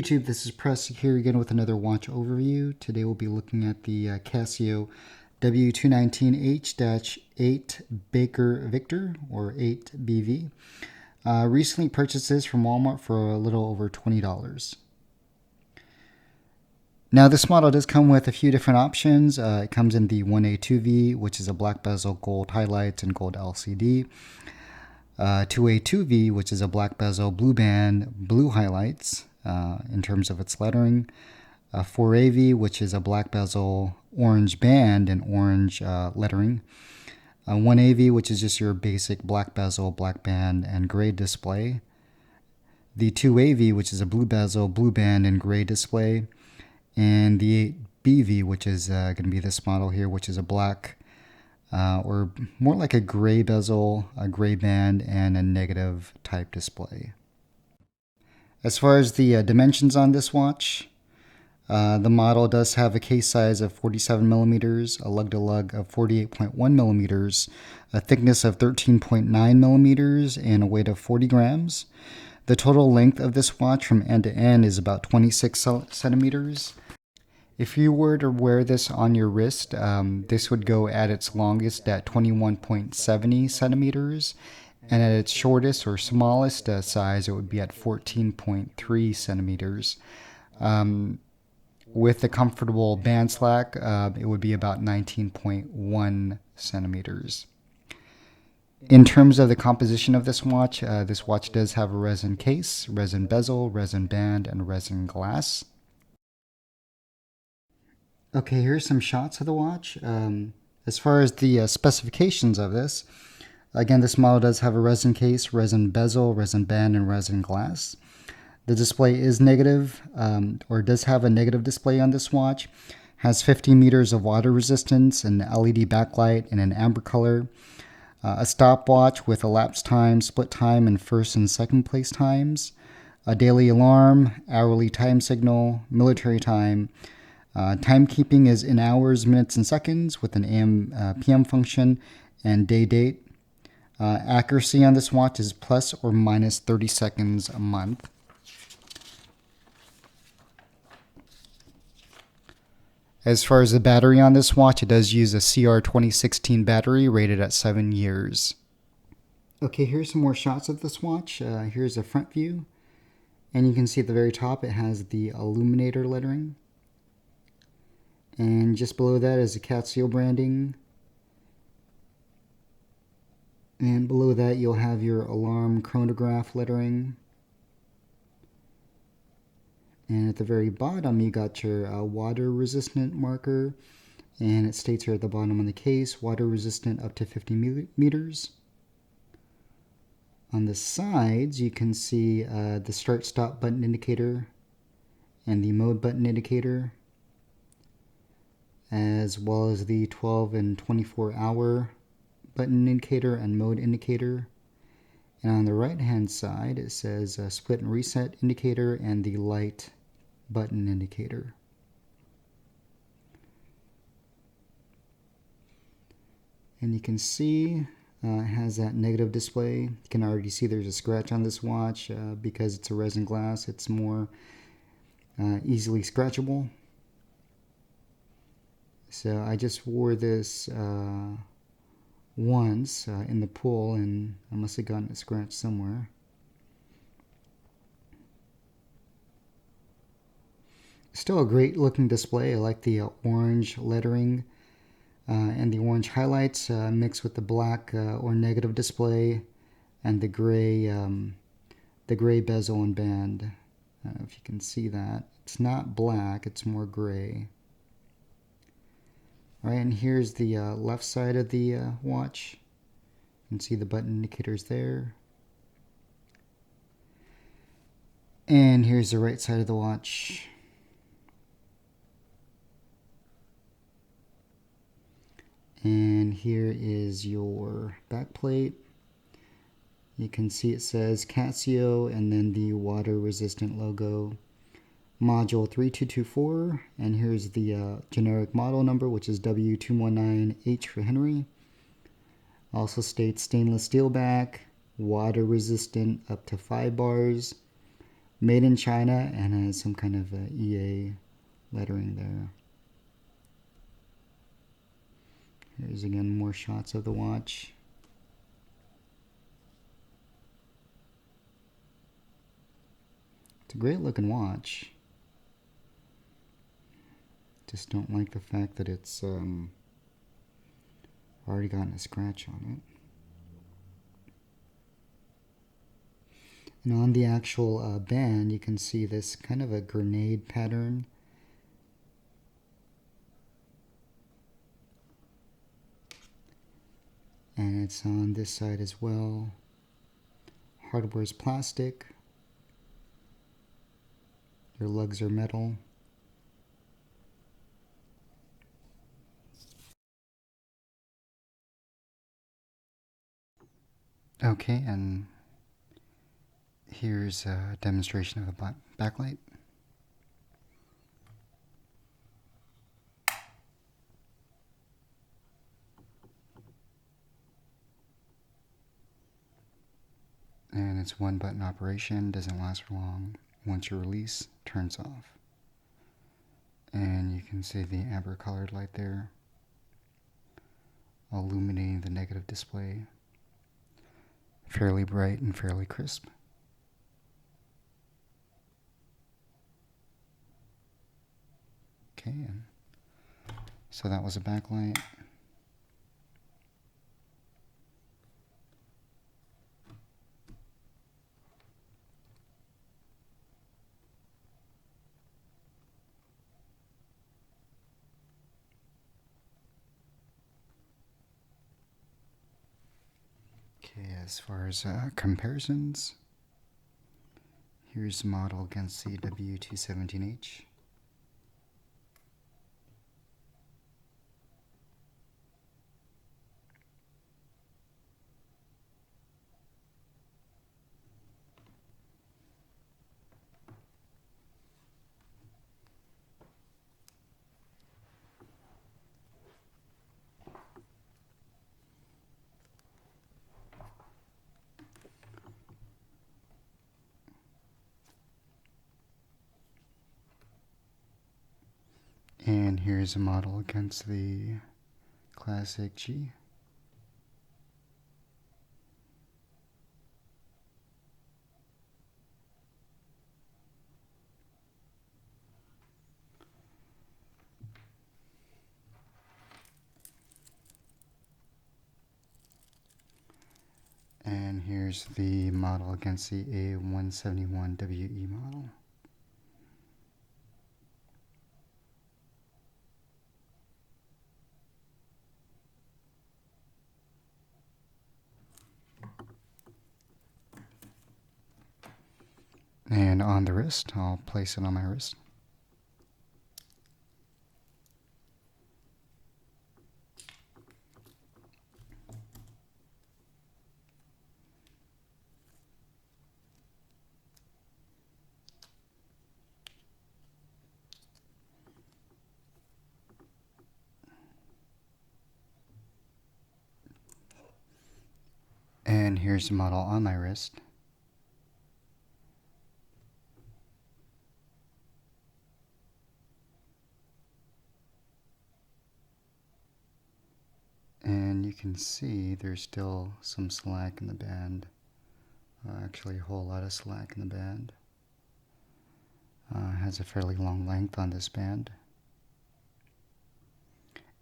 YouTube, this is Press here again with another watch overview. Today we'll be looking at the Casio W219H-8 Victor or 8BV. Recently purchased this from Walmart for a little over $20. Now this model does come with a few different options. It comes in the 1A2V, which is a black bezel, gold highlights, and gold LCD. 2A2V, which is a black bezel, blue band, blue highlights in terms of its lettering. 4AV, which is a black bezel, orange band, and orange lettering. 1AV, which is just your basic black bezel, black band, and gray display. The 2AV, which is a blue bezel, blue band, and gray display. And the 8BV, which is going to be this model here, which is a black or more like a gray bezel, a gray band, and a negative type display. As far as the dimensions on this watch, the model does have a case size of 47 millimeters, a lug-to-lug of 48.1 millimeters, a thickness of 13.9 millimeters, and a weight of 40 grams. The total length of this watch from end to end is about 26 centimeters. If you were to wear this on your wrist, this would go at its longest at 21.70 centimeters, and at its shortest or smallest size, it would be at 14.3 centimeters. With the comfortable band slack, it would be about 19.1 centimeters. In terms of the composition of this watch does have a resin case, resin bezel, resin band, and resin glass. Okay, here's some shots of the watch. As far as the specifications of this, again, this model does have a resin case, resin bezel, resin band, and resin glass. The display is negative, or does have a negative display on this watch. Has 50 meters of water resistance, an LED backlight in an amber color, a stopwatch with elapsed time, split time, and first and second place times, a daily alarm, hourly time signal, military time. Timekeeping is in hours, minutes, and seconds with an AM PM function and day date. Accuracy on this watch is plus or minus 30 seconds a month. As far as the battery on this watch, it does use a CR 2016 battery rated at 7 years. Okay, here's some more shots of this watch. Here's a front view. And you can see at the very top it has the Illuminator lettering. And just below that is the Casio branding. And below that you'll have your alarm chronograph lettering. And at the very bottom you got your water resistant marker. And it states here at the bottom of the case, water resistant up to 50 meters. On the sides you can see the start stop button indicator and the mode button indicator, as well as the 12 and 24 hour button indicator and mode indicator. And on the right hand side it says split and reset indicator and the light button indicator. And you can see it has that negative display. You can already see there's a scratch on this watch. Because it's a resin glass, it's more easily scratchable. So I just wore this once in the pool, and I must have gotten a scratch somewhere. Still a great looking display. I like the orange lettering and the orange highlights mixed with the black or negative display and the gray bezel and band. I don't know if you can see that. It's not black, it's more gray. Alright, and here's the left side of the watch. You can see the button indicators there. And here's the right side of the watch. And here is your back plate. You can see it says Casio and then the water resistant logo. Module 3224, and here's the generic model number, which is W219H for Henry. Also states stainless steel back, water resistant up to 5 bars, Made in China and has some kind of EA lettering there. Here's again more shots of the watch. It's a great looking watch. Just don't like the fact that it's already gotten a scratch on it. And on the actual band, you can see this kind of a grenade pattern. And it's on this side as well. Hardware is plastic. Your lugs are metal. Okay, and here's a demonstration of a backlight. And it's one button operation, doesn't last for long. Once you release, turns off. And you can see the amber colored light there, illuminating the negative display. Fairly bright and fairly crisp. Okay, and so that was a backlight. Okay, as far as comparisons, here's the model against the W219H. And here's a model against the Classic G. And here's the model against the A171WE model. And on the wrist, I'll place it on my wrist. And here's the model on my wrist. And you can see there's still some slack in the band. Actually, a whole lot of slack in the band. Has a fairly long length on this band.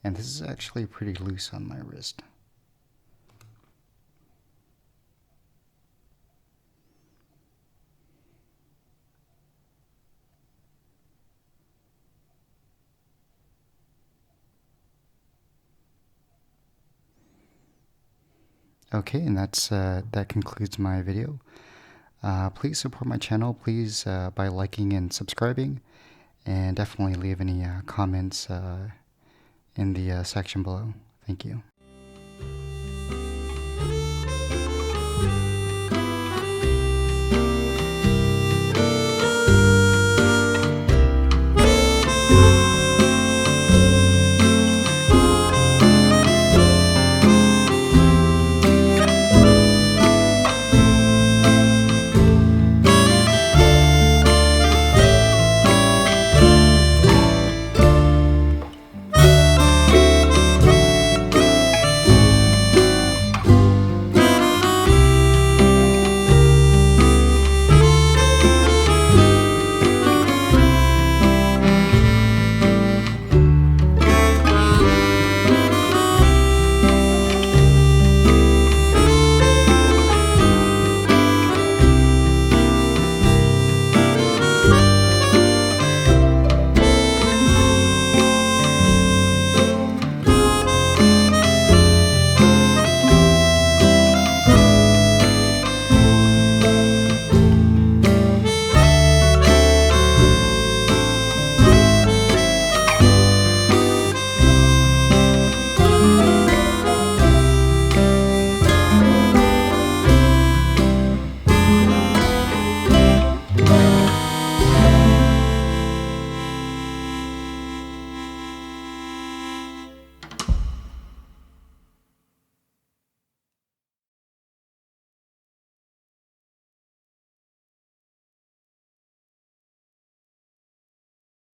And this is actually pretty loose on my wrist. Okay, and that concludes my video. Please support my channel, please, by liking and subscribing, and definitely leave any comments in the section below. Thank you.